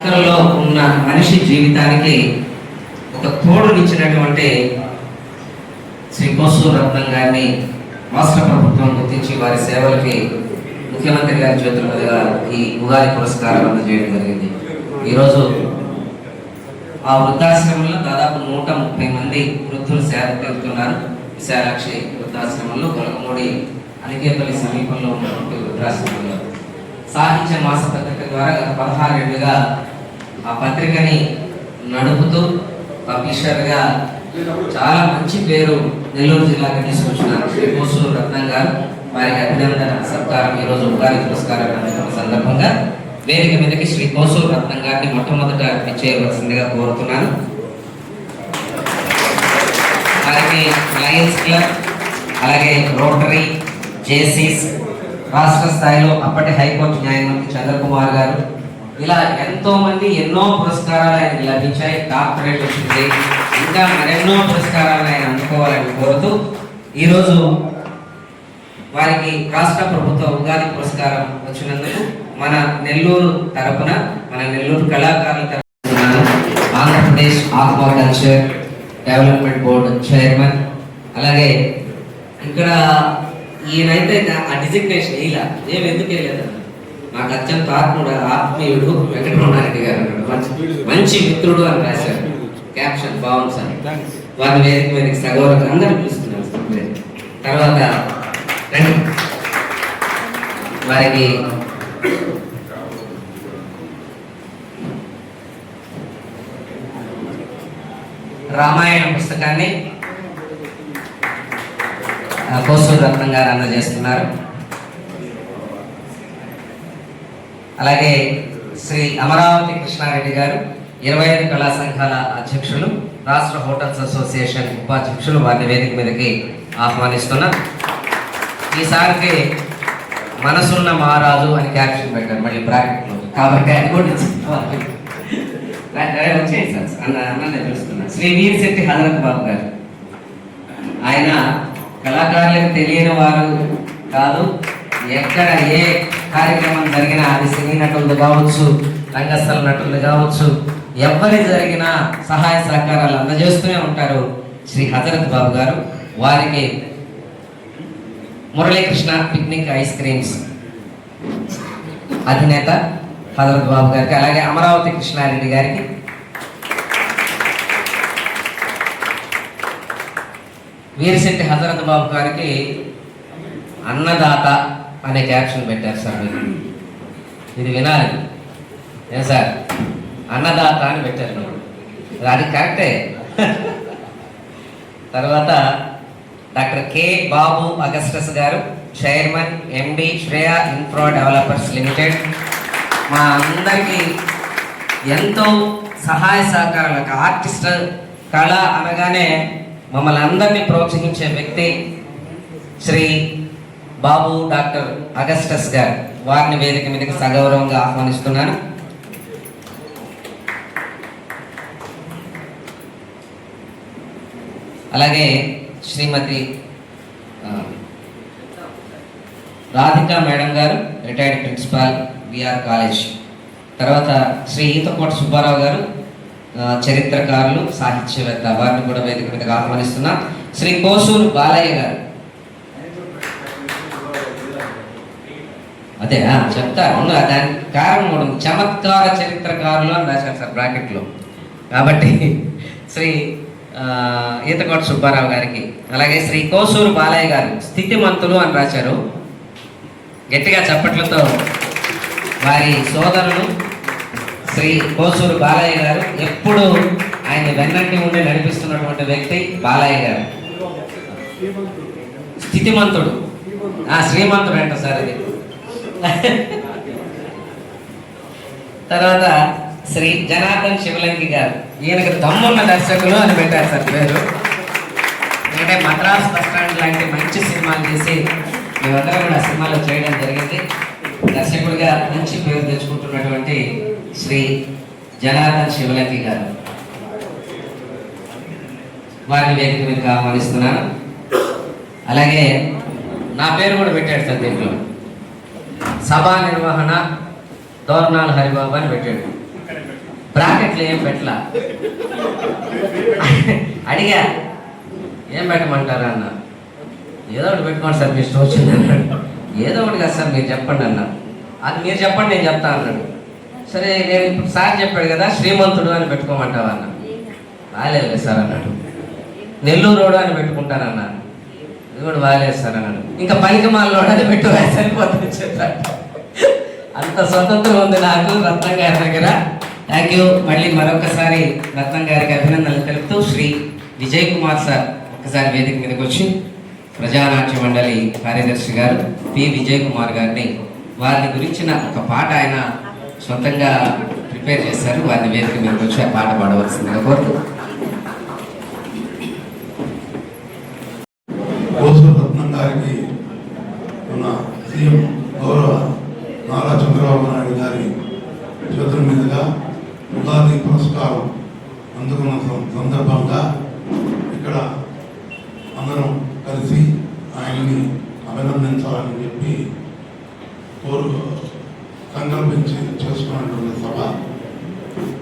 లో ఉన్న మనిషి జీవితానికి ఒక తోడునిచ్చినటువంటి శ్రీ కోసూరు రత్నం గారిని రాష్ట్ర ప్రభుత్వం గుర్తించి వారి సేవలకి ముఖ్యమంత్రి గారి చేతుల మీదుగా ఈ ఉగాది పురస్కారం అందజేయడం జరిగింది. ఈరోజు ఆ వృద్ధాశ్రమంలో దాదాపు 130 మంది వృద్ధులు సేవ తీరుతున్నారు. విశాలాక్షి వృద్ధాశ్రమంలో గొలగమూడి అనికేపల్లి సమీపంలో ఉన్నటువంటి వృద్ధాశ్రమంలో సాహిత్య మాస పత్రిక ద్వారా గత 16 ఏళ్లుగా ఆ పత్రికని నడుపుతూ పబ్లిషర్గా చాలా మంచి పేరు నెల్లూరు జిల్లాకి తీసుకొచ్చిన శ్రీ కోసూరు రత్నం గారు వారికి అభినందన సత్కారం ఈరోజు ఉగాది పురస్కారం అందుకున్న సందర్భంగా వేదిక మీదకి శ్రీ కోసూరు రత్నం గారిని మొట్టమొదట ఇచ్చేయవలసిందిగా కోరుతున్నాను. అలాగే లయన్స్ క్లబ్, అలాగే రోటరీ, జేసీస్, రాష్ట్ర స్థాయిలో అప్పటి హైకోర్టు న్యాయమూర్తి చంద్రకుమార్ గారు, ఇలా ఎంతో మంది ఎన్నో పురస్కారాలు ఆయనకు లభించాయి. డాక్టరేట్ వచ్చింది, ఇంకా మరెన్నో పురస్కారాలు ఆయన అందుకోవాలని కోరుతూ ఈరోజు వారికి రాష్ట్ర ప్రభుత్వ ఉగాది పురస్కారం వచ్చినందుకు మన నెల్లూరు తరపున, మన నెల్లూరు కళాకారుల తరపున Andhra Pradesh aquaculture development board chairman, అలాగే ఇక్కడ ఈయనైతే ఆ డిజిగ్నేషన్ ఇలా ఏమి ఎందుకు వేయలేదు, నాకు అత్యంత ఆత్మీయుడు వెంకటరమణారెడ్డి గారు మంచి మిత్రుడు అని రాశారు. క్యాప్షన్ బాగుంది సార్. వారిని వేదిక మీదకి సగౌరవంగా అందరూ పిలుస్తున్నారు. తర్వాత వారికి రామాయణ పుస్తకాన్ని కోసూరు రత్నం గారు అందజేస్తున్నారు. అలాగే శ్రీ అమరావతి కృష్ణారెడ్డి గారు 25 కళా సంఘాల అధ్యక్షులు, రాష్ట్ర హోటల్స్ అసోసియేషన్ ఉపాధ్యక్షులు, వారిని వేదిక మీదకి ఆహ్వానిస్తున్నా. ఈసారికి మనసున్న మహారాజు అని క్యాప్షన్ పెట్టారు మళ్ళీ బ్రాకెట్లో, కాబట్టి అది కూడా అన్ననే తెలుస్తున్నా. శ్రీ వీరిశెట్టి హజరత్ బాబు గారు, ఆయన కళాకారులకు తెలియని వారు కాదు. ఎక్కడ ఏ కార్యక్రమం జరిగినా అది సినీ నటులు కావచ్చు, రంగస్థల నటులు కావచ్చు, ఎవరి జరిగినా సహాయ సహకారాలు అందజేస్తూనే ఉంటారు శ్రీ హజరత్ బాబు గారు. వారికి మురళీకృష్ణ పిక్నిక్ ఐస్ క్రీమ్స్ అధినేత హజరత్ బాబు గారికి, అలాగే అమరావతి కృష్ణారెడ్డి గారికి, వీరిశెట్టి హజరత్ బాబు గారికి అన్నదాత అనే క్యాప్షన్ పెట్టారు సార్. ఇది వినాలి ఏం సార్, అన్నదాత అని పెట్టారు, అది కరెక్టే. తర్వాత డాక్టర్ కె బాబు అగస్టస్ గారు, chairman MD Shreya infra developers limited, మా అందరికీ ఎంతో సహాయ సహకారాలు. ఆర్టిస్ట్ కళ అనగానే మమ్మల్ని అందరినీ ప్రోత్సహించే వ్యక్తి శ్రీ బాబు డాక్టర్ అగస్టస్ గారు, వారిని వేదిక మీదకి సగౌరవంగా ఆహ్వానిస్తున్నాను. అలాగే శ్రీమతి రాధికా మేడం గారు, రిటైర్డ్ ప్రిన్సిపాల్ విఆర్ కాలేజ్. తర్వాత శ్రీ ఈతకోట సుబ్బారావు గారు, చరిత్రకారులు, సాహిత్యవేత్త, వారిని కూడా వేదిక మీదకి ఆహ్వానిస్తున్నాం. శ్రీ కోసూరు బాలయ్య గారు, అదే చెప్తారు, దానికి కారణం కూడా చమత్కార చరిత్రకారులు అని రాశారు సార్ బ్రాకెట్లో, కాబట్టి శ్రీ ఈతకోట సుబ్బారావు గారికి, అలాగే శ్రీ కోసూరు బాలయ్య గారు స్థితిమంతులు అని రాశారు. గట్టిగా చప్పట్లతో వారి సోదరులు శ్రీ కోసూరు బాలయ్య గారు, ఎప్పుడు ఆయన వెన్నంటి ఉండి నడిపిస్తున్నటువంటి వ్యక్తి బాలయ్య గారు. స్థితిమంతుడు, శ్రీమంతుడు అంట సార్ అది. తర్వాత శ్రీ జనార్దన్ శివలంకి గారు, ఈయనకి దమ్మున్న దర్శకులు అని పెట్టారు సార్ పేరు. ఎందుకంటే మద్రాస్ బస్ స్టాండ్ లాంటి మంచి సినిమాలు చేసి మేమందరం కూడా సినిమాలో చేయడం జరిగింది. దర్శకుడిగా మంచి పేరు తెచ్చుకుంటున్నటువంటి శ్రీ జనార్దన్ శివలంకి గారు, వారిని వేదిక మీద ఆహ్వానిస్తున్నాను. అలాగే నా పేరు కూడా పెట్టాడు సార్ దీంట్లో, సభా నిర్వహణ దోర్నాల్ హరిబాబు అని పెట్టాడు. బ్రాకెట్లు ఏం పెట్టలా. అడిగా ఏం పెట్టమంటారా అన్న. ఏదో ఒకటి పెట్టుకోండి సార్, మీ ఇష్టం వచ్చింది అన్నాడు. ఏదో ఒకటి కదా సార్ మీరు చెప్పండి అన్నా. అది మీరు చెప్పండి నేను చెప్తా అన్నాడు. సరే నేను ఇప్పుడు సార్ చెప్పాడు కదా శ్రీమంతుడు అని పెట్టుకోమంటావా అన్న. బాగాలేదు సార్ అన్నాడు. నెల్లూరు రోడ్ అని పెట్టుకుంటానన్నా. ఇది కూడా బాగాలేదు సార్ అన్నాడు. ఇంకా పనికిమాలలో అని పెట్టు సరిపోతుంది చెప్పాడు. అంత స్వతంత్రం ఉంది నాకు రత్నం గారి దగ్గర. Thank you. మళ్ళీ మరొకసారి రత్నం గారికి అభినందనలు తెలుపుతూ శ్రీ విజయ్ కుమార్ సార్ ఒకసారి వేదిక మీదకి వచ్చి ప్రజానాట్య మండలి కార్యదర్శి గారు పి విజయ్ కుమార్ గారిని వారిని గురించిన ఒక పాట ఆయన సొంతంగా ప్రిపేర్ చేశారు. వారిని వేదిక మీదకి వచ్చి ఆ పాట పాడవలసిందిగా కోరుతూ రత్నం గారికి మన సీఎం గౌరవ నారా చంద్రబాబు నాయుడు గారి చేతుల మీదుగా ఉగాది పురస్కారం అందుకున్న సందర్భంగా ఇక్కడ అందరం కలిసి ఆయన్ని అభినందించాలని చెప్పి సంకల్పించి చేసుకున్నటువంటి సభ.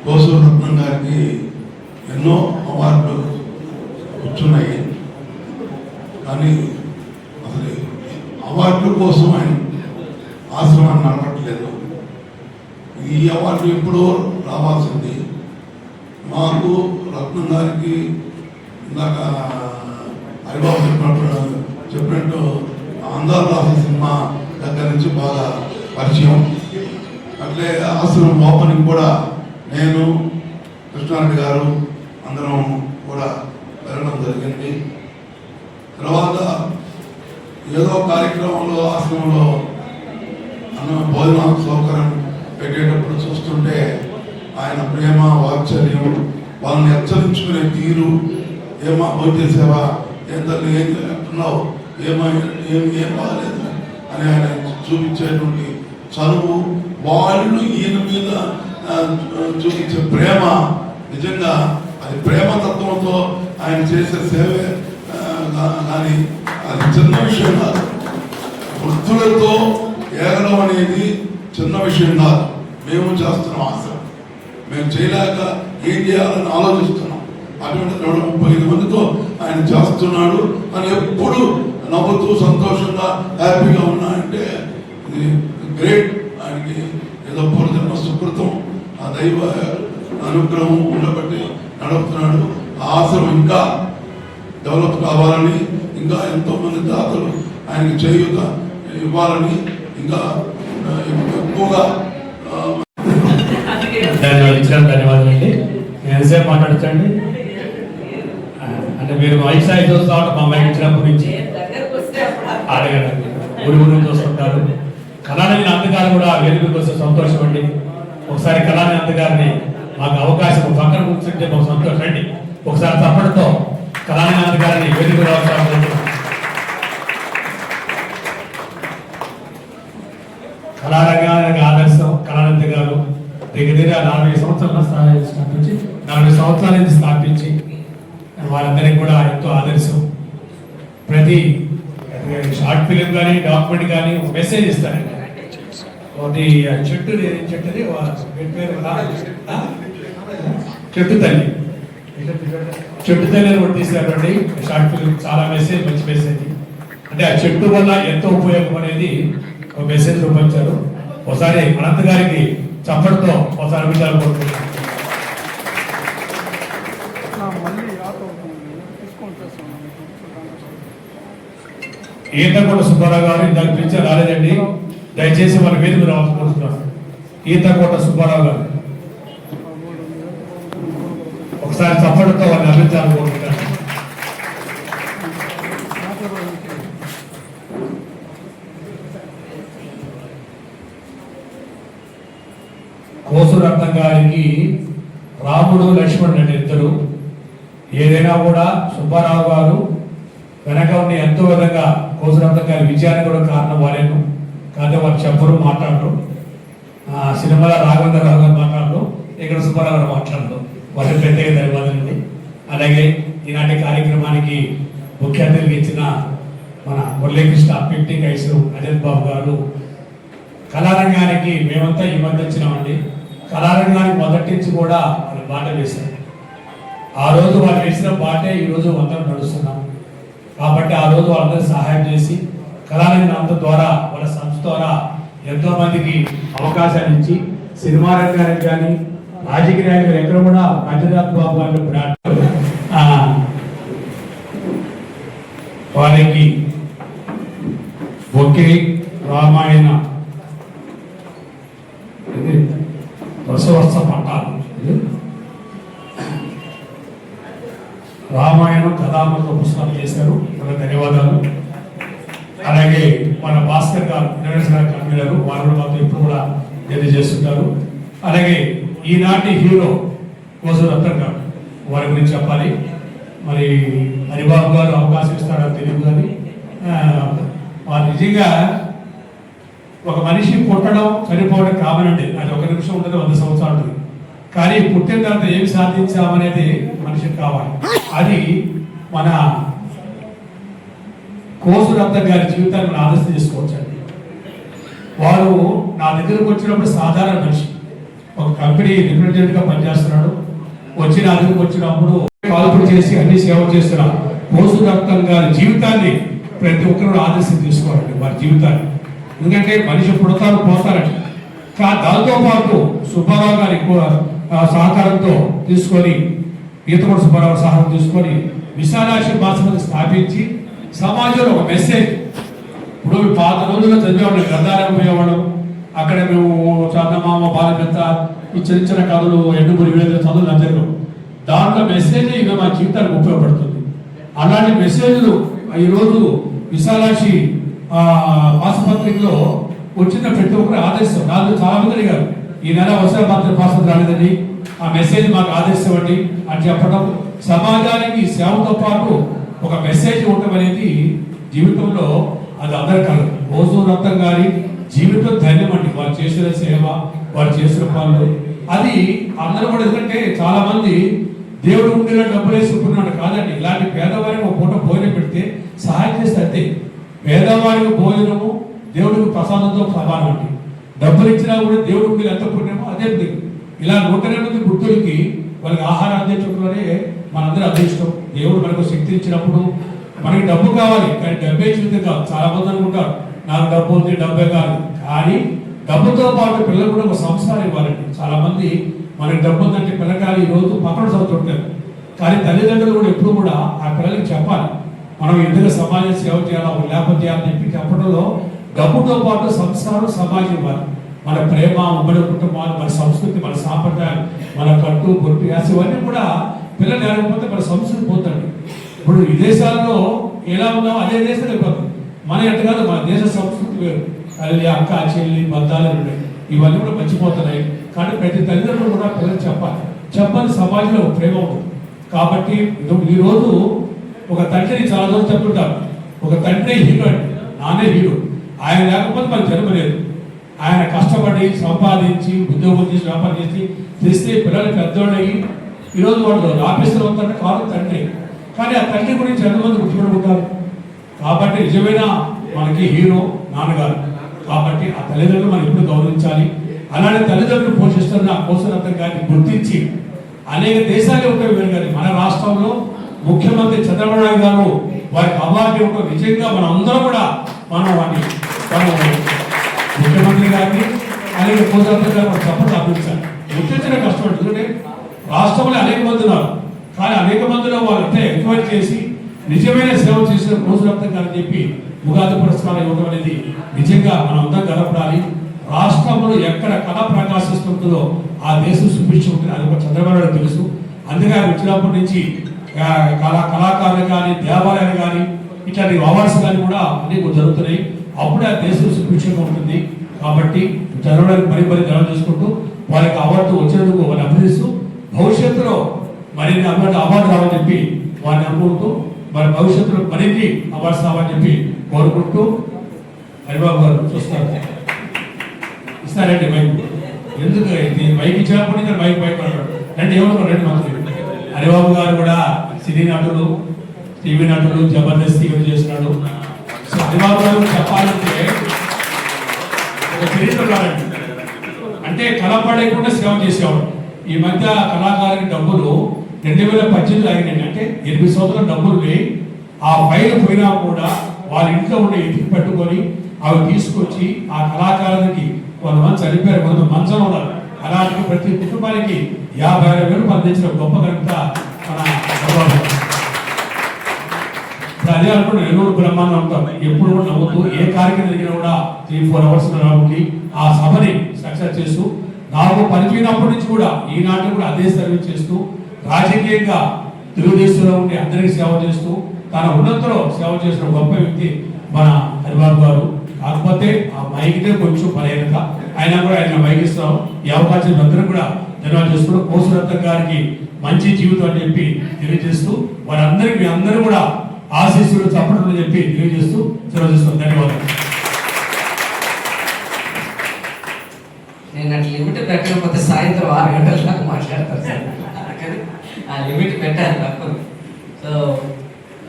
కోసూరు రత్నం గారికి ఎన్నో అవార్డులు కూర్చున్నాయి, కానీ అసలు అవార్డుల కోసం ఆయన ఆశ్రమాన్ని నడపట్లేదు. ఈ అవార్డు ఎప్పుడో రావాల్సింది. మాకు రత్నం గారికి ఇందాక హరిబాబు చెప్పినట్టు అందాల రాసే సినిమా దగ్గర నుంచి బాగా పరిచయం. అట్లే ఆశ్రమం ఓపెనింగ్ కూడా నేను కృష్ణారెడ్డి గారు అందరం కూడా వెళ్ళడం జరిగింది. తర్వాత ఏదో కార్యక్రమంలో ఆశ్రమంలో భోజన సౌకర్యం పెట్టేటప్పుడు చూస్తుంటే ఆయన ప్రేమ వాత్సల్యం, వాళ్ళని హెచ్చరించుకునే తీరు, ఏమా భోజేసావా, ఏం తల్లి ఏం చేస్తున్నావు, ఏం బాగాలేదు అని ఆయన చూపించేటువంటి చదువు, వాళ్ళు ఈయన మీద చూపించే ప్రేమ, నిజంగా అది ప్రేమ తత్వంతో ఆయన చేసే సేవే కానీ అది చిన్న విషయం కాదు. వృద్ధులతో ఏగడం అనేది చిన్న విషయం కాదు. మేము చేస్తున్నాం ఆశ్రమం, మేము చేయలేక ఏం చేయాలని ఆలోచిస్తున్నాం. అటువంటి 235 మందితో ఆయన చేస్తున్నాడు అని ఎప్పుడు నవ్వుతూ సంతోషంగా హ్యాపీగా ఉన్నాయంటే ఇది గ్రేట్. ఆయనకి ఏదో పూర్వజన్మ సుకృతం, ఆ దైవ అనుగ్రహం ఉండబట్టి నడుపుతున్నాడు. ఆ ఆశ్రమం ఇంకా డెవలప్ కావాలని, ఇంకా ఎంతో మంది దాతలు ఆయనకి చేయూత ఇవ్వాలని, ఇంకా ఎక్కువగా ధన్యవాదాలండి. ఎంతసేపు మాట్లాడచ్చండి అంటే మీరు మైక్ స్థాయి చూస్తూ ఉంటాం. మా మైక్ ఇచ్చినప్పటి నుంచి అడగండి, ఊరి గురించి చూస్తుంటారు. కళానిధి అంతగారు కూడా వేదికకు వస్తే సంతోషం అండి. ఒకసారి కళానిధి అంతగారిని మాకు అవకాశం పక్కన కూర్చుంటే మాకు సంతోషం అండి. ఒకసారి తప్పటితో కళానిధి గారిని వేదిక రావాల్సి కళారంగానికి ఆదర్శం కళానిధి గారు దగ్గర 40 సంవత్సరాల స్థాపించి 40 సంవత్సరాల నుంచి స్థాపించి వారందరికీ కూడా ఎంతో ఆదర్శం. ప్రతి షార్ట్ ఫిలిం కానీ డాక్యుమెంట్ కానీ ఒక మెసేజ్ ఇస్తారండి. ఒకటి చెట్టు తల్లి అని ఒకటి తీసారండి షార్ట్ ఫిలిం. చాలా మెసేజ్, మంచి మెసేజ్. అంటే ఆ చెట్టు వల్ల ఎంతో ఉపయోగం అనేది ఒక మెసేజ్ రూపొందించారు. ఒకసారి అనంత్ గారికి చప్పటితో ఒకసారి విషయాలు కోరుకుంటున్నాను. ఈతకోట సుబ్బారావు గారు ఇందాక పిలిచి రాలేదండి, దయచేసి మన వేదిక రావాల్సి కోరుతున్నాను. ఈతకోట సుబ్బారావు గారు ఒకసారి చప్పటితో వారిని అభివృద్ధి కోరుకుంటాను. కోసూరు రత్నం గారికి రాముడు లక్ష్మణుడు అంటే ఇద్దరు. ఏదైనా కూడా సుబ్బారావు గారు వెనక ఉండి ఎంతో విధంగా కోసూరు రత్నం గారి విజయానికి కూడా కారణం వారేను. కాకపోతే వారు చెప్పరు, మాట్లాడరు. సినిమాలో రాఘవేంద్ర రావు గారు మాట్లాడరు, ఇక్కడ సుబ్బారావు గారు మాట్లాడరు. వారికి ప్రత్యేక ధన్యవాదాలండి. అలాగే ఈనాటి కార్యక్రమానికి ముఖ్య అతిథిగా ఇచ్చిన మన మురళీకృష్ణ పిక్నిక్ ఐస్ అజయ్ బాబు గారు, కళారంగానికి మేమంతా ఈ మధ్య వచ్చినామండి. కళారంగానికి మొదటి నుంచి కూడా కూడా వాళ్ళు బాట వేశారు. ఆ రోజు వాళ్ళు వేసిన బాటే ఈరోజు అందరం నడుస్తున్నాం. కాబట్టి ఆ రోజు వాళ్ళందరూ సహాయం చేసి కళారంగం ద్వారా వాళ్ళ సంస్థ ద్వారా ఎంతో మందికి అవకాశాలు ఇచ్చి సినిమా రంగానికి కానీ రాజకీయ రంగం ఎక్కడ కూడా పంచనాథ్ బాబు గారు వారికి ఒకే రామాయణ రసవర్ష పట్టాలు రామాయణం కథామృత పుస్తకాలు చేశారు. వాళ్ళకి ధన్యవాదాలు. అలాగే మన భాస్కర్ గారు ఇంటర్నేషనల్ కన్వీనర్, వారు కూడా మాతో ఇప్పుడు కూడా తెలియజేస్తుంటారు. అలాగే ఈనాటి హీరో కోసూరు రత్నం గారు, వారి గురించి చెప్పాలి. మరి హరిబాబు గారు అవకాశం ఇస్తారో తెలియదు కానీ వారు నిజంగా ఒక మనిషి పుట్టడం చనిపోవడం కామన్ అండి. అది ఒక నిమిషం ఉంటుంది, 100 సంవత్సరాలు ఉంటుంది. కానీ పుట్టిన తర్వాత ఏమి సాధించామనేది మనిషికి కావాలి. అది మన కోసూరు రత్నం గారి జీవితాన్ని మనం ఆదర్శం చేసుకోవచ్చండి. వారు నా దగ్గరకు వచ్చినప్పుడు సాధారణ మనిషి, ఒక కంపెనీ రిప్రజెంటేటివ్ గా పనిచేస్తున్నాడు. వచ్చిన దగ్గరకు వచ్చినప్పుడు కాల్పులు చేసి అన్ని సేవ చేస్తున్న కోసూరు రత్నం గారి జీవితాన్ని ప్రతి ఒక్కరు ఆదర్శం తీసుకోవాలండి, వారి జీవితాన్ని. ఎందుకంటే మనిషి పుడతారు పోతారండి. దాంతో పాటు సుబ్బారావు గారి సహకారంతో తీసుకొని, ఈతకొండ సుబ్బారావు సహాయం తీసుకొని విశాలాక్షి బాస్మతి స్థాపించి సమాజంలో ఒక మెసేజ్. ఇప్పుడు పాత రోజుల్లో చదివేవాళ్ళం, గ్రంథాలయం పోయేవాళ్ళం. అక్కడ మేము చందమామ బాలపెత్త ఈ చిన్న చిన్న కథలు ఎండుగురి వీళ్ళ చదువులు అందరూ దాంట్లో మెసేజ్ ఇక మా జీవితానికి ఉపయోగపడుతుంది. అలాంటి మెసేజ్లు ఈరోజు విశాలాక్షి ఆసుపత్రిలో వచ్చిన ప్రతి ఒక్కరు ఆదర్శం. నాకు చాలా మంది అడిగారు, ఈ నెల వసర ఆసుపత్రి రాలేదండి, ఆ మెసేజ్ మాకు ఆదర్శం అండి అని చెప్పడం. సమాజానికి సేవతో పాటు ఒక మెసేజ్ ఉండటం అనేది జీవితంలో అది అందరి కలదు. కోసూరు రత్నం గారి జీవితం ధన్యం అండి. వారు చేసిన సేవ, వారు చేసిన పనులు అది అందరూ కూడా. ఎందుకంటే చాలా మంది దేవుడు ఉండేలా డబ్బులు వేసుకుంటున్నాడు కాదండి. ఇలాంటి పేదవారికి ఒక పూట భోజనం పెడితే సహాయం చేస్తే అంతే. పేదవారికి భోజనము దేవుడికి ప్రసాదంతో సమానం అండి. డబ్బులు ఇచ్చినా కూడా దేవుడు ఉండేది ఎంత పుణ్యమో అదే. ఇలా 108 వృద్ధులకి వాళ్ళకి ఆహారం అందించడంలోనే మనందరూ అదృష్టం. దేవుడు మనకు శక్తి ఇచ్చినప్పుడు మనకి డబ్బు కావాలి, కానీ డబ్బే జీవితం కాదు. చాలా మంది అనుకుంటారు నాకు డబ్బు ఉంది, డబ్బే కాదు. కానీ డబ్బుతో పాటు పిల్లలు కూడా ఒక సంస్కారం ఇవ్వాలండి. చాలా మంది మనకి డబ్బు ఉందంటే పిల్లకాయలు ఈ రోజు పక్కన చదువుతుంటారు. కానీ తల్లిదండ్రులు కూడా ఎప్పుడు కూడా ఆ పిల్లలకి చెప్పాలి, మనం ఎందుకు సమాజం సేవ చేయాలా, ఒక లేకపోతే చేయాలని చెప్పి చెప్పడంలో డబ్బుతో పాటు సంస్కారం సమాజం ఇవ్వాలి. మన ప్రేమ, ఉమ్మడి కుటుంబాలు, మన సంస్కృతి, మన సాంప్రదాయాలు, మన కట్టు పొట్టు యాస ఇవన్నీ కూడా పిల్లలు లేకపోతే మన సంస్కృతి పోతాడు. ఇప్పుడు విదేశాల్లో ఎలా ఉన్నామో అదే దేశం అయిపోతుంది. మన ఎట్టు కాదు, మన దేశ సంస్కృతి వేరు. తల్లి, అక్క, చెల్లి, బంధాలు ఉన్నాయి, ఇవన్నీ కూడా మర్చిపోతున్నాయి. కానీ ప్రతి తల్లిదండ్రులు కూడా పిల్లలు చెప్పని సమాజంలో ప్రేమ ఉంటుంది. కాబట్టి ఈరోజు ఒక తండ్రిని చాలా రోజులు చెప్తుంటారు, ఒక తండ్రి హీరో అండి, నానే హీరో. ఆయన లేకపోతే మనకు జన్మ లేదు. ఆయన కష్టపడి సంపాదించి ఉద్యోగం చేసి వ్యాపారం చేసి తెస్తే పిల్లలు పెద్దోళ్ళు అయ్యి ఈరోజు వాళ్ళు ఆఫీసులో ఉంటారంటే కాదు తండ్రి. కానీ ఆ తండ్రి గురించి ఎంతమంది గుర్తుపెట్టుకుంటారు. కాబట్టి నిజమైన మనకి హీరో నాన్నగారు. కాబట్టి ఆ తల్లిదండ్రులు మనం ఎప్పుడు గౌరవించాలి. అలాంటి తల్లిదండ్రులు పోషిస్తున్న కోసూరు రత్నం గారిని గుర్తించి అనేక దేశాలు ఉంటాయి కానీ మన రాష్ట్రంలో ముఖ్యమంత్రి చంద్రబాబు నాయుడు గారు వారికి అవార్డు ఇవ్వడం నిజంగా మనం అందరం కూడా మనం ముఖ్యమంత్రి గారిని అలాగే కోసూరు రత్నం గారు సపోర్ట్ అందించాలి. గుర్తించిన కష్టపడి, ఎందుకంటే రాష్ట్రంలో అనేక మంది ఉన్నారు. కానీ అనేక మందిలో వాళ్ళంటే ఎంక్వైరీ చేసి నిజమైన సేవ చేసిన కోసూరు రత్నం గారు చెప్పి ఉగాది పురస్కారం ఇవ్వడం అనేది నిజంగా మనం అందరం గర్వపడాలి. రాష్ట్రంలో ఎక్కడ కళ ప్రకాశిస్తుంటుందో ఆ దేశం సుభిక్షం ఉంటుంది. అది ఒక చంద్రబాబు నాయుడు తెలుసు. అందుకే ఆయన వచ్చినప్పటి నుంచి కళాకారులు కానీ, దేవాలయాలు కానీ, ఇట్లాంటి అవార్డ్స్ కానీ కూడా అన్ని జరుగుతున్నాయి. అప్పుడే ఆ దేశం సుభిక్షంగా ఉంటుంది. కాబట్టి చంద్రబాబు మరీ ధనం చేసుకుంటూ వారికి అవార్డు వచ్చినందుకు వారిని అభినందిస్తూ భవిష్యత్తులో మరిన్ని అవార్డు రావని చెప్పి వారిని అనుకుంటూ మరి భవిష్యత్తులో మరిన్ని అవార్డ్స్ రావని చెప్పి కోరుకుంటూ హరిబాబు గారు చూస్తారు ఇస్తారండి మైక్. ఎందుకు మైక్ ఇచ్చినప్పటి నుంచి మైక్ పడతాడు అంటే ఎవరు రెండు మంత్రులు. హరిబాబు గారు కూడా సినీ నటులు, టీవీ నటులు, జబర్దస్త్ టీవీ చేస్తున్నాడు. సో హరిబాబు గారు చెప్పాలంటే ఒక చరిత్ర కాదండి. అంటే కలపడేయకుండా సేవ చేసేవాడు. ఈ మధ్య కళాకారునికి డబ్బులు 2018 ఆగినాయి. అంటే 8 సంవత్సరాల డబ్బులు ఆ ఫైల్ పోయినా కూడా వాళ్ళ ఇంట్లో ఉండే ఎత్తికి పెట్టుకొని అవి తీసుకొచ్చి ఆ కళాకారునికి కొంతమంది చనిపోయారు, కొంతమంది మంచం ఉన్నారు. అలాంటి ప్రతి కుటుంబానికి 50,000 అందించిన గొప్ప కనుక మన ఇప్పుడు అదే అనుకుంటే నెల్లూరు బ్రహ్మాండం ఉంటాం. ఎప్పుడు కూడా నవ్వుతూ ఏ కార్యక్రమం జరిగినా కూడా 3-4 అవర్స్ ఉండి ఆ సభని సక్సెస్ చేస్తూ, నాకు పనిచేయనప్పటి నుంచి కూడా ఈనాటి కూడా అదే సర్వీస్ చేస్తూ, రాజకీయంగా తెలుగుదేశంలో ఉండి అందరికీ సేవ చేస్తూ, తన ఉన్నతలో సేవ చేసిన గొప్ప వ్యక్తి మన హరిబాబు గారు. కాకపోతే ఆ మైకితే కొంచెం బలహీనత, అయినా కూడా ఆయన మైక్ ఇస్తాం. ఈ అవకాశం అందరూ కూడా ధన్యవాదాలు చేసుకుంటూ కోసురత్న గారికి మంచి జీవితం అని చెప్పి తెలియజేస్తూ, వారందరికీ మీ అందరూ కూడా ఆశీస్సులు చప్పట్లు చెప్పి తెలియజేస్తూ సెలవు చేస్తాం. ధన్యవాదాలు. నేను అట్లా లిమిట్ పెట్టకపోతే సాయంత్రం 6 గంటల దాకా మాట్లాడతాను సార్. కానీ ఆ లిమిట్ పెట్టాను తప్పదు. So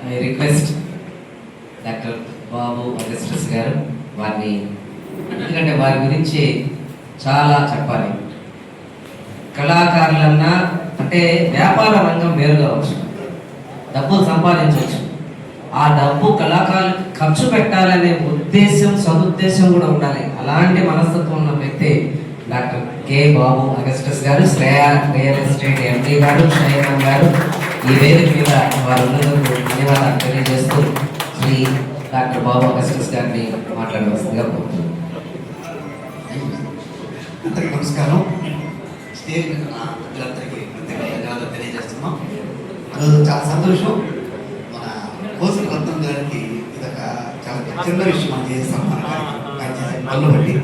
I request doctor Babu Augustus గారు వారిని, ఎందుకంటే వారి గురించి చాలా చెప్పాలి. కళాకారులన్నా అంటే వ్యాపార రంగం వేరు కావచ్చు, డబ్బులు సంపాదించవచ్చు. ఆ డబ్బు కళాకారులకు ఖర్చు పెట్టాలనే ఉద్దేశం, సదుద్దేశం కూడా ఉండాలి. అలాంటి మనస్తత్వం ఉన్న వ్యక్తి డాక్టర్ కె బాబు అగస్టస్ గారు. శ్రేయ రియల్ ఎస్టేట్ ఎండి గారు, శ్రేయరామ్ గారు ఈ వేదిక మీద వారు ఉన్నందుకు ధన్యవాదాలు తెలియజేస్తూ శ్రీ డాక్టర్ బాబు అగస్టస్ గారిని మాట్లాడవలసిందిగా కోరుతున్నాను. అందరికీ నమస్కారం. స్టేజ్ మీద నా ప్రజలందరికీ ధన్యవాదాలు తెలియజేస్తున్నాం. ఈరోజు చాలా సంతోషం. మన కోసిన రత్నం గారికి ఇదొక చాలా చిన్న విషయం అని చేసే సన్మానం ఆయన చేసే పనులు బట్టి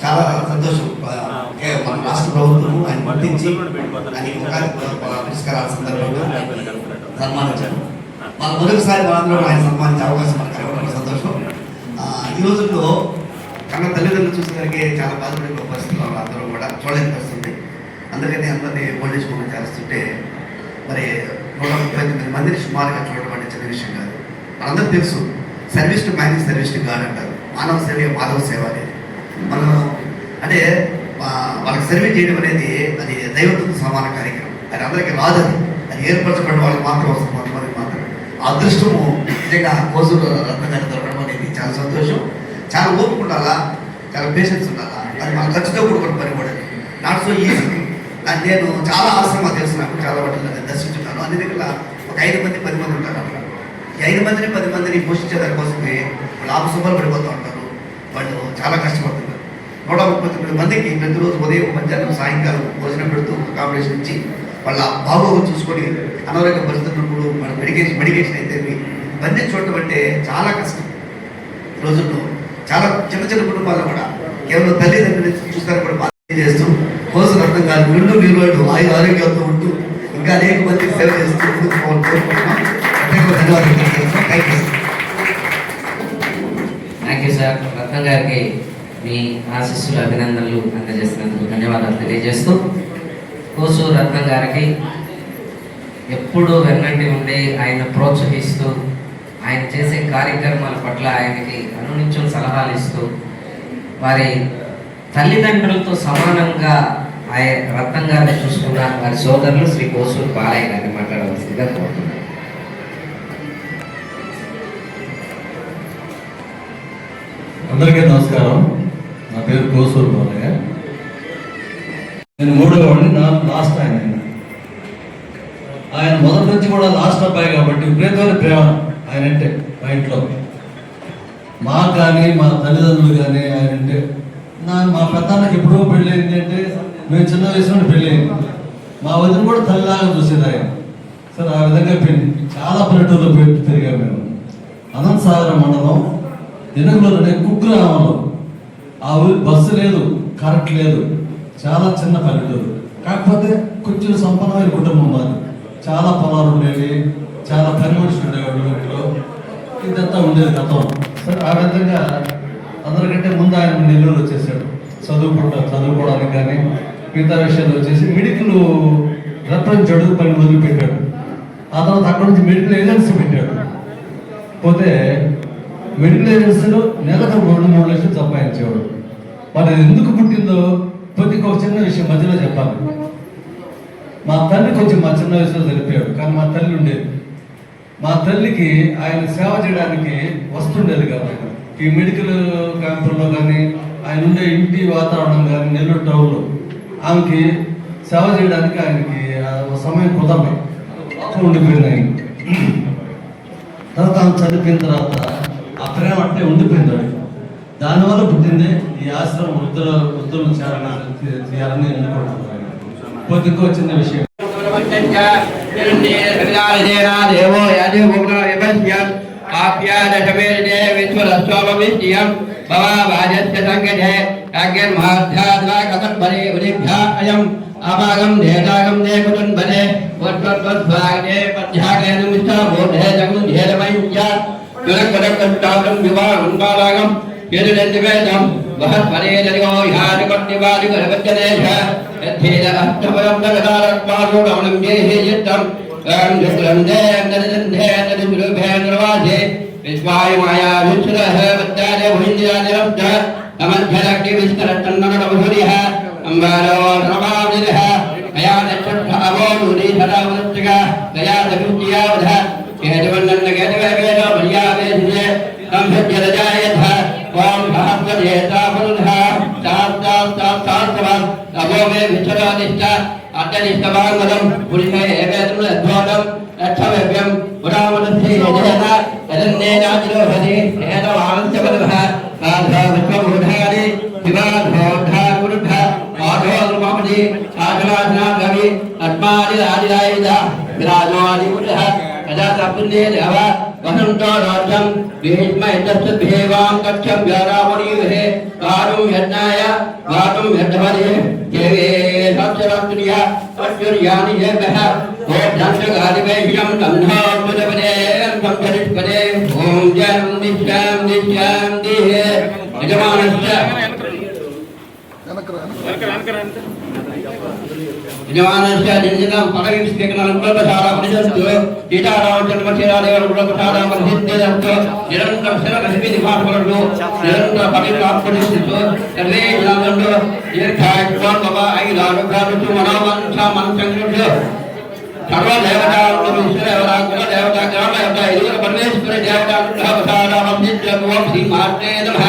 చాలా సంతోషం. మన రాష్ట్ర ప్రభుత్వం ఆయన గుర్తించి ఆయన పురస్కారాల సందర్భంగా సన్మానించారు. మన మొదటిసారి వాళ్ళందరూ ఆయన సన్మానించే అవకాశం మనకు కలగడం సంతోషం. ఈ రోజుల్లో కన్న తల్లిదండ్రులు చూసేసరికి చాలా బాధపడే పరిస్థితుల్లో అందరూ కూడా చూడలేని పరిస్థితుంది. అందుకని అందరినీ ఓల్డేజ్ హోమ్ చేస్తుంటే మరి 139 మందిని సుమారుగా చూడడం అంటే చిన్న విషయం కాదు. మనందరూ తెలుసు, service to man is service to God అంటారు. మానవ సేవ మాధవ సేవ అనేది మనం అంటే వాళ్ళకి సర్వీస్ చేయడం అనేది అది దైవత్వం సమాన కార్యక్రమం. అది అందరికీ రాదు. అది ఏర్పరచబడిన వాళ్ళకి మాత్రం వస్తుంది, కొంతమందికి మాత్రం. అదృష్టము నిజంగా కోసూరు రత్నగారి దొరకడం అనేది చాలా సంతోషం. చాలా ఓపిక ఉండాలా, చాలా పేషెన్స్ ఉండాలా. అది మన ఖర్చుతో కూడుకున్న పని కూడా నాట్ సో ఈజీ. నేను చాలా ఆశ్రమం తెలుసు, నాకు చాలా వాటిని దర్శించున్నాను. అన్ని దగ్గర ఒక 5 మంది 10 మంది ఉంటారు అక్కడ. ఈ 5 మందిని 10 మందిని పోషించే దానికోసమే వాళ్ళు ఆపసూపాలు పడిపోతూ ఉంటారు. వాళ్ళు చాలా కష్టపడుతున్నారు. 139 మందికి ప్రతిరోజు ఉదయం, మధ్యాహ్నం, సాయంకాలం భోజనం పెడుతూ కాంబినేషన్ ఇచ్చి వాళ్ళ బాగోగులు చూసుకొని అనారోగ్య పరిస్థితులు మన మెడికేషన్ అయితే ఇవన్నీ చూడటం అంటే చాలా కష్టం. ఈ రోజుల్లో చాలా చిన్న చిన్న కుటుంబాలు కూడా కేవలం తల్లిదండ్రులు చూస్తారు కూడా బాధ్యత చేస్తూ కోసం అర్థం కాదు నిండు నిర్వహణ ఆరోగ్యంతో ఉంటూ ఇంకా అనేక మందికి సేవ చేస్తూ ముందుకు కోరుకుంటున్నాం. ధన్యవాదాలు తెలియజేస్తాం. Thank you sir. రత్న గారికి మీ ఆశీస్సులు, అభినందనలు అందజేసినందుకు ధన్యవాదాలు తెలియజేస్తూ, కోసూరు రత్న గారికి ఎప్పుడూ వెన్నంటి ఉండి ఆయన ప్రోత్సహిస్తూ, ఆయన చేసే కార్యక్రమాల పట్ల ఆయనకి అనునిత్యం సలహాలు ఇస్తూ, వారి తల్లిదండ్రులతో సమానంగా ఆయన రత్నం గారిని చూసుకున్న వారి సోదరులు శ్రీ కోసూరు బాలయ్య గారిని మాట్లాడవలసిందిగా కోరుతున్నాను. అందరికీ నమస్కారం. నా పేరు కోసూరు బాలయ్య. నేను 3వ వాడిని, నా లాస్ట్ ఆయన మొదటి నుంచి కూడా లాస్ట్ అబ్బాయి కాబట్టి విపరీతమైన ప్రేమ ఆయన అంటే మా ఇంట్లో. మా కానీ మా తల్లిదండ్రులు కానీ ఆయన అంటే మా పెద్దన్నకి ఎప్పుడో పెళ్ళి అయింది అంటే మేము చిన్న వయసులో పెళ్ళి అయింది. మా వదిన కూడా తల్లిలాగా చూసేది ఆయన. సరే ఆ విధంగా పెళ్ళి చాలా పల్లెటూరులో తిరిగాము మేము. అనంతసాగరం మండలం ఎనుగులోనే కుగ్రామంలో. ఆ ఊరి బస్సు లేదు, కరెంట్ లేదు, చాలా చిన్న పల్లెటూరు. కాకపోతే కొంచెం సంపన్నమైన కుటుంబం మాది. చాలా పొలాలు ఉండేవి, చాలా పని మనుషులు ఉండేవాళ్ళు ఇంట్లో. ఇదంతా ఉండేది గతం. సరే ఆ విధంగా అందరికంటే ముందు ఆయన నెల్లూరు వచ్చేసాడు చదువుకోవడానికి కానీ మిగతా విషయాలు వచ్చేసి మెడికల్ రెఫరెన్స్ పని మొదలుపెట్టాడు. ఆ తర్వాత అక్కడ నుంచి మెడికల్ ఏజెన్సీ పెట్టాడు. పోతే మెడికల్ ఏజెన్సీలో నెలకు 2-3 లక్షలు సంపాదించేవాడు. మరి ఎందుకు పుట్టిందో కొద్దిగా ఒక చిన్న విషయం మధ్యలో చెప్పాలి. మా తల్లి కొంచెం మా చిన్న వయసులో చనిపోయాడు, కానీ మా తల్లి ఉండేది. మా తల్లికి ఆయన సేవ చేయడానికి వస్తుండేది కాదు. ఆయన ఈ మెడికల్ క్యాంపుల్లో కానీ ఆయన ఉండే ఇంటి వాతావరణం కానీ నెల్లూరు టౌన్లో ఆమెకి సేవ చేయడానికి ఆయనకి సమయం కుదరదు, ఉండిపోయింది ఆయన. తర్వాత ఆమె చనిపోయిన తర్వాత ఆ ప్రేమ అంటే ఉండిపోయింది వాడికి. దానివల్ల పుట్టిందే ఈ ఆశ్రమం వృద్ధులను చేయాలని అనుకుంటున్నాను. ఇంకో చిన్న విషయం, దేవో యాదే కాప్యాదశమేదే విశ్వరస్వామిత్యం భవాజస్య సంగతే అగ్న్ మహాధ్యాద్వా కథన్బలే ఉదిభ్యా అయం అపాగం దేతాగం దేవతన్బలే వత్వత్వద్భాగే పద్యాగేన మిష్టాబోధే జగం ధ్యేరమయ్య దురకరకష్టావం వివాహం బాలాగం యదునందివేదం వహత్పరే జగో యాదకట్నివాది గరవచ్చనేష యద్ధేన అష్టపరం దగదారక్వాసోడమనం జేహే యత్తం ృందే నిర్వాసే విశ్వాయ మాయా విశ్రహ వత్తాయ భుంజానిరబ్ధ అమధ్యలగ్ని విస్తరత్తన్ననమధురిః అంబాలో రమావిదః అయాదచ్చభావో నురీధరావృత్తిక దయాదవిద్యావధ కేతవన్నన్న కేతవేవేద మర్యావేధిజే సంభజ్యరజాయథ ఓం సహస్రజేతాపురుధ శాస్త్రాస్త్రాస్త్రవ అభో మే విశ్వరాదిష్ట అట్టనిష్టవాంగలం పురుషే ఏవేదం అద్భోతం అక్షవ్యం పురామనస్థే యజన యదన్నేనాజిరోహది ఏతవానంత్యవదః సాధా విశ్వభూధాని వివాధోద్ధారుద్ధ ఆధోర్మమది ఆజలాజనాగవి అత్మాదిరాదిరాయుధ విరాజోదిపురుష యజాతపుణ్యే దేవ వసంతో రాజ్యం భీష్మయతస్భేవాం కక్షం వ్యారామణీయుహే కారుం యజ్ఞాయ వాతుం యజ్ఞవదే దేవే సత్యరాత్రియ అశ్వర్యాని ఏభః ఓఢ్యంశగాదివేహ్యం తంధాత్మజపదే సంచరిష్పదే ఓం శాంతి శాంతి శాంతి యజమానస్య యజమానస్య నిర్జితం పరవిష్ణుకరణంకల్పశాలా పరిశస్తు సీతారామచంద్రమశీరాదేవరులపశాలా పరిసిద్ధిరస్తు నిరంతర శిరగహివిధిపాఠపరుడు నిరంతర పరిప్రాప్తిస్తు సర్వే జనాలందు దీర్ఘాయుష్మాన్ భవ ఐదానుగ్రహస్తు మనోవంశ మనసంకృష్టు సర్వదేవతాలను విశ్వదేవతాగ్ర దేవతా గ్రామ దేవత ఇరువుర పరమేశ్వర దేవతానుగ్రహపశాలా వంశిత్యం శ్రీ మాత్రే నమః.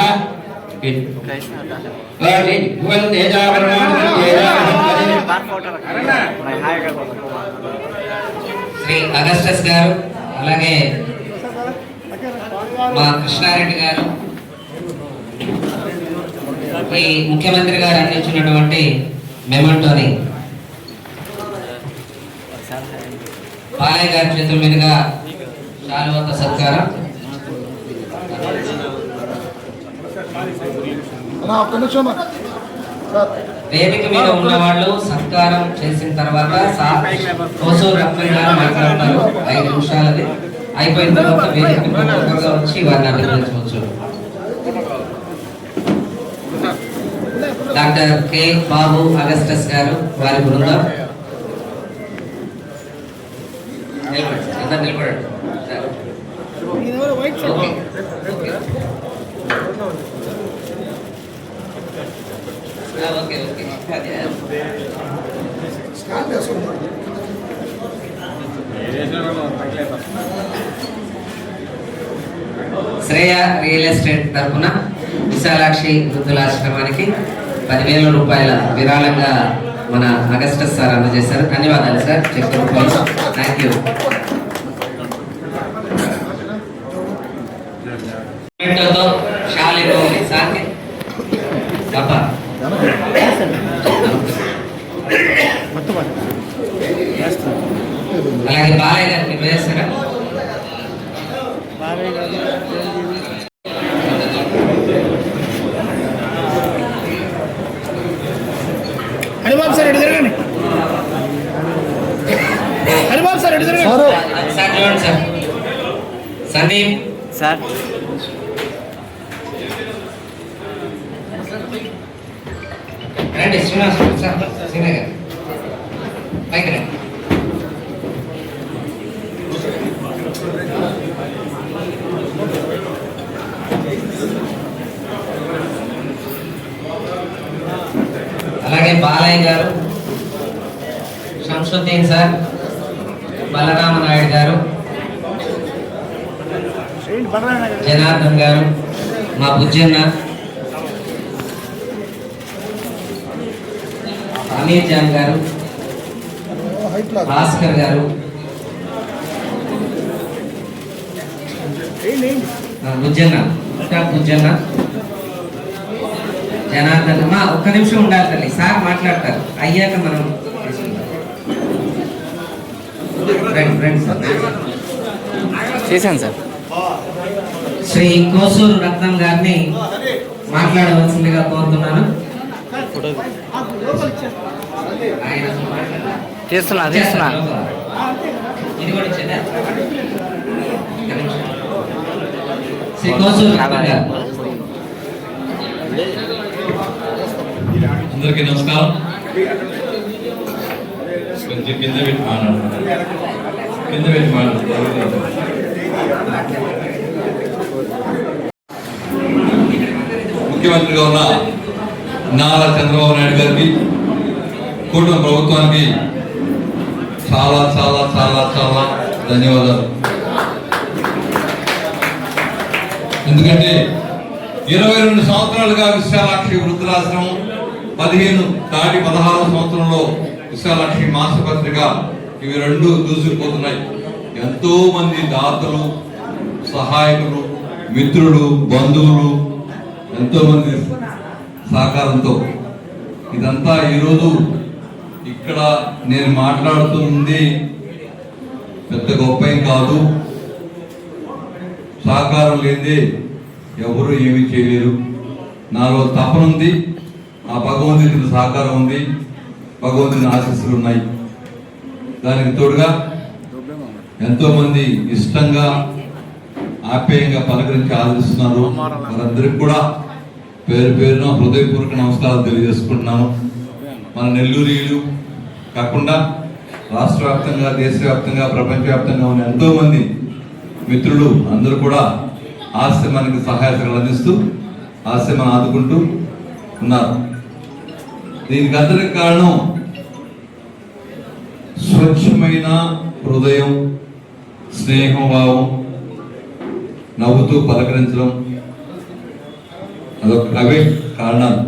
శ్రీ అగస్టస్ గారు, అలాగే మా కృష్ణారెడ్డి గారు, ఈ ముఖ్యమంత్రి గారు అందించినటువంటి మెమంటోని బాలయ్య గారి చేతుల మీదుగా శాలువతో సత్కారం. వేదిక మీద ఉన్న వాళ్ళు సత్కారం చేసిన తర్వాత కోసూరు రత్నం గారు మాట్లాడతారు. 5 నిమిషాలది అయిపోయిన తర్వాత వేదిక వచ్చి వారిని అభినందించవచ్చు. డాక్టర్ కె బాబు అగస్టస్ గారు, వారి బృందం నిలబడండి. శ్రేయ రియల్ ఎస్టేట్ తరఫున విశాలాక్షి వృద్ధులాశ్రమానికి 10,000 రూపాయల విరాళంగా మన అగస్టస్ సార్ అందజేశారు. ధన్యవాదాలు సార్. చెక్ రూపాయలు. Thank you. సార్కి అలాగే బాలయ్య గారికి వేస్తారా? హరిబాబు సార్ ఎటు తిరగండి. హరిబాబు సార్ ఎటు తిరగండి. సార్ చూడండి సార్. సందీప్ సార్ రండి. శ్రీనివాస్ సార్, శ్రీనగర్ గారు పైకి రండి. అలాగే బాలయ్య గారు, శంసుద్దీన్ సార్, బలరామనాయుడు గారు, జనార్దన్ గారు, మా బుజ్జన్న, అమీర్ జాన్ గారు, భాస్కర్ గారు, బుజ్జన్న, బుజ్జన్న, జనార్దన్. మా ఒక్క నిమిషం ఉండాలి తల్లి, సార్ మాట్లాడతారు, అయ్యాక మనం చేశాను సార్. శ్రీ కోసూరు రత్నం గారిని మాట్లాడవలసిందిగా కోరుతున్నాను. చేస్తున్నా. ఇది కూడా ఇచ్చేదా? శ్రీ కోసూరు రత్నం గారు. అందరికీ నమస్కారం. కొంచెం కింద పెట్టి మాట్లాడుతున్నాను. ముఖ్యమంత్రిగా ఉన్న నారా చంద్రబాబు నాయుడు గారికి, కూటమి ప్రభుత్వానికి చాలా చాలా చాలా చాలా ధన్యవాదాలు. ఎందుకంటే 22 సంవత్సరాలుగా విశాలాక్షి వృద్ధులాశ్రమం, 15 దాటి 16వ సంవత్సరంలో విశాలాక్షి మాసపత్రిక, ఇవి రెండు దూసుకుపోతున్నాయి. ఎంతో మంది దాతలు, సహాయకులు, మిత్రులు, బంధువులు, ఎంతో మంది సహకారంతో ఇదంతా ఈరోజు ఇక్కడ నేను మాట్లాడుతుంది పెద్ద గొప్ప ఏం కాదు. సహకారం లేదే ఎవరు ఏమీ చేయలేరు. నాలో తపన ఉంది, ఆ భగవంతుని సహకారం ఉంది, భగవంతుని ఆశీస్సులు ఉన్నాయి. దానికి తోడుగా ఎంతో మంది ఇష్టంగా ఆప్యాయంగా పలకరించి ఆదరిస్తున్నారు. వారందరికి కూడా పేరు పేరున హృదయపూర్వక నమస్కారాలు తెలియజేసుకుంటున్నాను. మన నెల్లూరులు కాకుండా రాష్ట్ర వ్యాప్తంగా, దేశవ్యాప్తంగా, ప్రపంచవ్యాప్తంగా ఉన్న ఎంతో మంది మిత్రులు అందరూ కూడా ఆశ్రమానికి సహాయ సహకారాలు అందిస్తూ ఆశ్రమాన్ని ఆదుకుంటూ ఉన్నారు. దీనికి అందరికి కారణం స్వచ్ఛమైన హృదయం, స్నేహభావం, నవ్వుతూ పలకరించడం, అవే కారణాలు.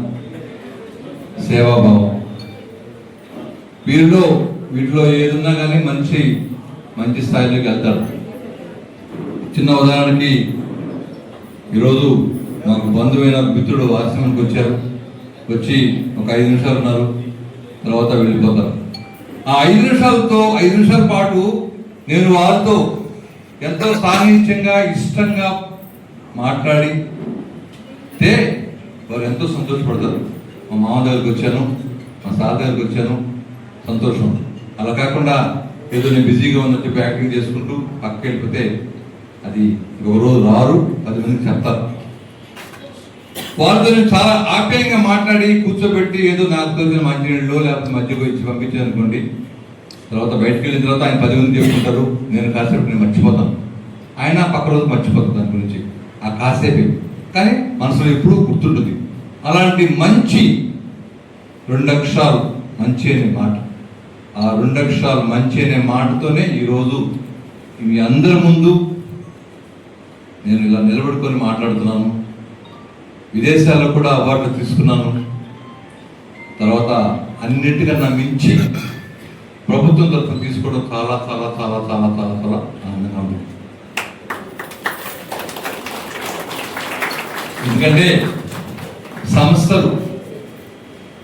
సేవాభావం, వీటిలో ఏదున్నా కానీ మంచి స్థాయిలోకి వెళ్తారు. చిన్న ఉదాహరణకి ఈరోజు మాకు బంధువైన మిత్రుడు ఆశ్రమానికి వచ్చి ఒక 5 నిమిషాలు ఉన్నారు, తర్వాత వెళ్ళిపోతారు. ఆ 5 నిమిషాల పాటు నేను వారితో ఎంతో సాన్నిధ్యంగా, ఇష్టంగా మాట్లాడితే వారు ఎంతో సంతోషపడతారు. మా మామ దగ్గరికి వచ్చాను, మా సార్ దగ్గరికి వచ్చాను, సంతోషం. అలా కాకుండా ఏదో నేను బిజీగా ఉన్నట్టు యాక్టింగ్ చేసుకుంటూ పక్కకి వెళ్ళిపోతే అది ఎవరో రారు, 10 మందికి చెప్తారు. వారితో నేను చాలా ఆప్యాయంగా మాట్లాడి కూర్చోబెట్టి ఏదో నాకు తెలిసిన మంచినీళ్ళు లేకపోతే మధ్యకు ఇచ్చి పంపించాను అనుకోండి. తర్వాత బయటకు వెళ్ళిన తర్వాత ఆయన 10 మంది చెప్పుకుంటారు, నేను కాసేపు నేను మర్చిపోతాను, ఆయన పక్క రోజు మర్చిపోతాను దాని గురించి. ఆ కాసేపే కానీ మనసులో ఎప్పుడూ గుర్తుంటుంది. అలాంటి మంచి 2 అక్షరాలు మంచి అనే మాట, ఆ 2 అక్షరాలు మంచి అనే మాటతోనే ఈరోజు మీ అందరి ముందు నేను ఇలా నిలబడుకొని మాట్లాడుతున్నాను. విదేశాల్లో కూడా అవార్డులు తీసుకున్నాను. తర్వాత అన్నిటికన్నా మించి ప్రభుత్వం తరఫున తీసుకోవడం చాలా చాలా చాలా చాలా చాలా చాలా ఆనందంగా ఉంది. ఎందుకంటే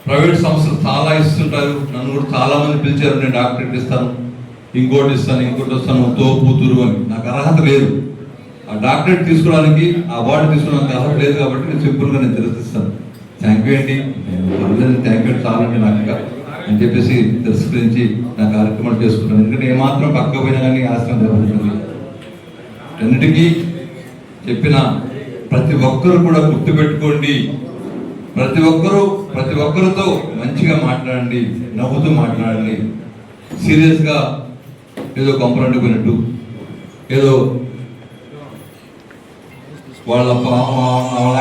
ప్రైవేట్ సంస్థలు చాలా ఇస్తుంటారు. నన్ను కూడా చాలా మంది పిలిచారు, నేను డాక్టరేట్ ఇస్తాను, ఇంకోటి వస్తాను, తోపుతూరు అని. నాకు అర్హత లేదు, ఆ డాక్టరేట్ తీసుకోవడానికి, ఆ అవార్డు తీసుకోవడానికి అర్హత లేదు. కాబట్టి నేను సింపుల్గా నేను తిరస్కరిస్తాను. థ్యాంక్ యూ అండి, థ్యాంక్ యూ చాలండి నాకు అని చెప్పేసి తిరస్కరించి నా కార్యక్రమాలు చేసుకుంటాను. ఎందుకంటే ఏమాత్రం పక్క పోయినా కానీ ఆశ్రమం జరుగుతుంది. అన్నిటికీ చెప్పిన ప్రతి ఒక్కరు కూడా గుర్తుపెట్టుకోండి, ప్రతి ఒక్కరితో మంచిగా మాట్లాడండి, నవ్వుతూ మాట్లాడండి. సీరియస్గా ఏదో కంపరంటుకున్నట్టు, ఏదో వాళ్ళ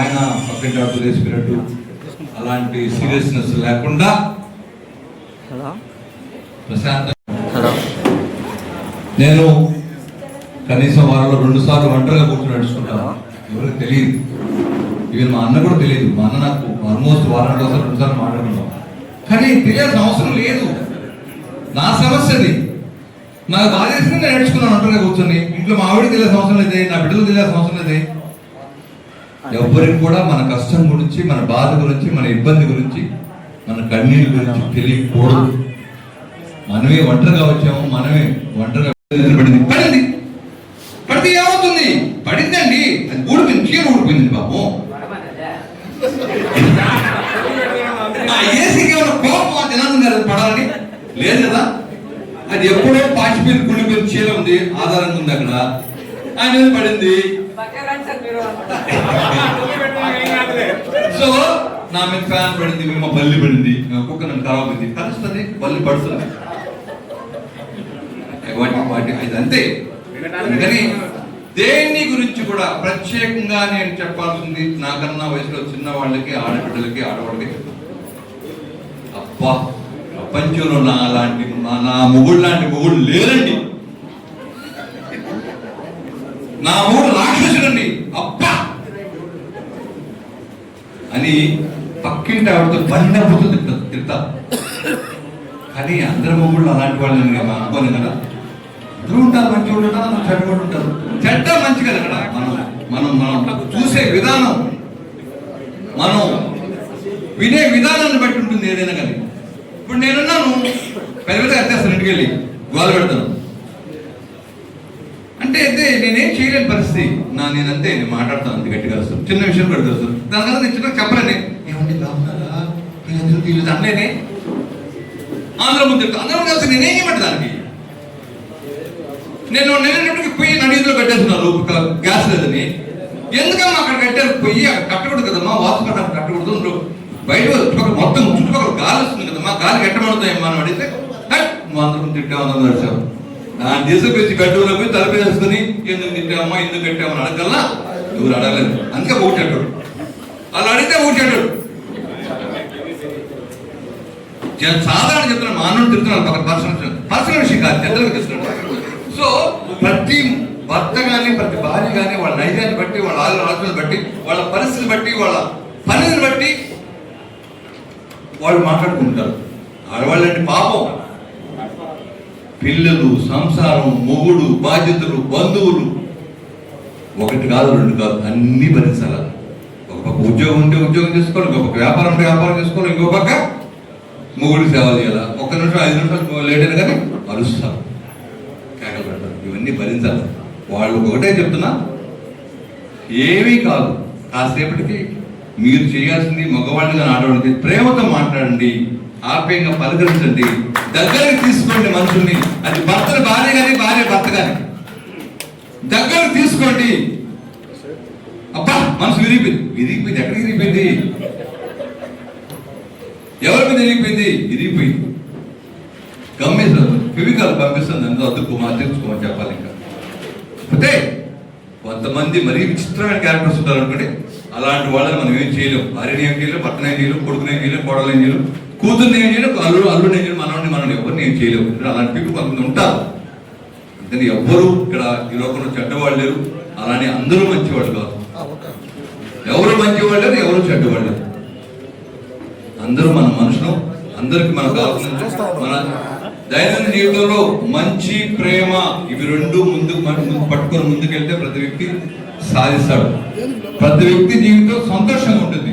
ఆయన పక్కన తీసుకున్నట్టు అలాంటి సీరియస్నెస్ లేకుండా హలో ప్రశాంత హలో నేను కనీసం వారంలో 2 సార్లు ఒంటరిగా కూర్చొని నడుచుకుంటాను. ఎవరికి తెలియదు, ఈవెన్ మా అన్న కూడా తెలియదు. మా అన్న నాకు ఆల్మోస్ట్ వారానికి ఒకసారి 2 సార్లు మాట్లాడుకుంటాం. కానీ తెలియాల్సిన అవసరం లేదు. నా సమస్యది నాకు బాధ చేసింది, నేను నడుచుకున్నాను ఒంటరిగా కూర్చొని. ఇంట్లో మా ఆవిడకి తెలియాల్సిన అవసరం లేదే, నా బిడ్డలు తెలియాల్సిన అవసరం లేదే. ఎవరికి కూడా మన కష్టం గురించి, మన బాధ గురించి, మన ఇబ్బంది గురించి, మన కన్నీళ్ళ గురించి తెలియకూడదు. మనమే ఒంటరిగా వచ్చాము, మనమే ఒంటరిగా పడింది పడింది పడితే ఏమవుతుంది? పడిందండి, అది ఊడిపోయింది, చీర ఊడిపోయింది బాబు. ఏసీకి ఏమైనా కోపం తినాలి కదా పడాలని లేదు కదా. అది ఎప్పుడో పాచిపోయిన కుళ్ళిపోయిన చీర ఉంది, ఆధారంగా ఉంది అక్కడ. ఆయన పడింది. సో నా మీద ఫ్యాన్ పడింది, మా బల్లి పడింది, కుక్క నన్ను ఖరాబ్ అయింది, కలుస్తుంది, బల్లి పడుతుంది. వాటి ఇది అంతే. కానీ దేన్ని గురించి కూడా ప్రత్యేకంగా నేను చెప్పాల్సింది నాకన్నా వయసులో చిన్న వాళ్ళకి, ఆడబిడ్డలకి, ఆడవాళ్ళకి, అబ్బా ప్రపంచంలో నా మొగుడు లాంటి మొగుడు లేరండి. నా మొగుడు రాక్షసుడండి అబ్బా అని పక్కింటి ఆవిడతో బండబుతో తిడతా. కానీ అందరి మొగుళ్ళు అలాంటి వాళ్ళు అనుకోను కదా. అందరూ ఉంటారు, మంచి వాళ్ళు ఉంటారు, చెడ్డ వాళ్ళు ఉంటారు. చెడ్డ మంచి కదా అక్కడ. మనం చూసే విధానం, మనం వినే విధానాన్ని బట్టి ఉంటుంది ఏదైనా కానీ. ఇప్పుడు నేనున్నాను, పెద్ద ఎత్తేస్తాను, ఇంటికి వెళ్ళి గోల పెడతాను అంటే అయితే నేనేం చేయలేని పరిస్థితి. నేనంతే, నేను మాట్లాడతాను అంతే గట్టిగా వస్తాను. చిన్న విషయం పెడతాను వస్తాను. దానికన్నా నేను చిన్న చెప్పలేనే, ఏమండి బాగున్నారా, నేను అనలేనే. అందరూ ముందు అందరం కలిసి నేనేం చేయమంటే దానికి నేను నేనప్పటికి పొయ్యి నడిలో కట్టేస్తున్నారు, గ్యాస్ లేదని. ఎందుకమ్మా అక్కడ కట్టారు పొయ్యి? అక్కడ కట్టకూడదు కదమ్మా, వాసు కట్టకూడదు. బయట మొత్తం చుట్టుపక్కల గాలి వస్తుంది కదమ్మా, గాలి కట్టబడుతాయమ్మా అని అడిగితే అందరం తిట్టామని నడిచాము. దాన్ని తీసుకొచ్చి గడ్డలో పోయి తలపేసుకుని ఎందుకు తిట్టామా, ఎందుకు కట్టామని అడగల్లా. ఎవరు అడగలేదు, అందుకే ఊటాడు. అలా అడిగితే ఊటాడు. సాధారణ చెప్తున్నాను, మానవుడు తిరుగుతున్నాడు, పర్సనల్ విషయం కాదు, జనరల్గా చెప్తున్నాడు. సో ప్రతి భర్త కానీ ప్రతి భార్య కానీ వాళ్ళ నైజాన్ని బట్టి, వాళ్ళ ఆలోచనలు బట్టి, వాళ్ళ పరిస్థితిని బట్టి, వాళ్ళ పనిని బట్టి వాళ్ళు మాట్లాడుకుంటారు. ఆడవాళ్ళంటే పాపం, పిల్లలు, సంసారం, మొగుడు, బాధ్యతలు, బంధువులు, 1 కాదు 2 కాదు, అన్ని భరించాలి. ఒక పక్క ఉద్యోగం ఉంటే ఉద్యోగం చేసుకోవాలి, ఇంకో పక్క వ్యాపారం ఉంటే వ్యాపారం చేసుకోవాలి, ఇంకో పక్క మొగుడికి సేవ చేయాలి. 1 నిమిషం 5 నిమిషాలు లేట్ అయినా కానీ అరుస్తారు, కేకలు పెడతారు. ఇవన్నీ భరించాలి. వాళ్ళు ఒకటే చెప్తున్నా, ఏమీ కాదు, కాసేపటికి మీరు చేయాల్సింది మగవాళ్ళుగా ఆడవాళ్ళకి ప్రేమతో మాట్లాడండి, ఆప్యాయంగా పలకరించండి, దగ్గరికి తీసుకోండి మనుషుల్ని. అది భర్తను భార్య కానీ, భార్య భర్త కానీ దగ్గరకు తీసుకోండి. అబ్బా మనసు విరిగిపోయింది. ఎక్కడికి విరిగిపోయింది? ఎవరి మీద విరిగిపోయింది? విరిగిపోయింది. గమ్మేసారు, ఫెవికాల్ పంపిస్తుంది, అందులో అద్దుకోమని తెచ్చుకోమని చెప్పాలి. ఇంకా అయితే కొంతమంది మరీ విచిత్రమైన క్యారెక్టర్స్ ఉంటారు అనుకోండి, అలాంటి వాళ్ళని మనం ఏం చేయలేం. భార్యని ఏం చేయలేం, భర్తను ఏం చేయలేం, కొడుకుని ఏం చేయలేం, కోడలు ఏం చేయలేం, కూతుర్ని ఏం చేయలేం, అల్లుని ఏం చేయలేం, మనం ఎవరిని ఏం చేయలేము. అలాంటి పీపుల్ కొంతమంది ఉంటారు. అందుకని ఎవ్వరూ ఇక్కడ ఈ లోకంలో చెడ్డవాళ్ళు లేరు, అలానే అందరూ మంచివాళ్ళు కాదు. ఎవరు మంచివాళ్ళు లేరు, ఎవరు చెడ్డవాళ్ళు లేరు. అందరూ మన మనుషులు. అందరికి మనకు కావాల్సిన మన దైనందిన జీవితంలో మంచి, ప్రేమ, ఇవి 2 ముందుకు పట్టుకొని ముందుకెళ్తే ప్రతి వ్యక్తి సాధిస్తాడు. ప్రతి వ్యక్తి జీవితం సంతోషంగా ఉంటుంది.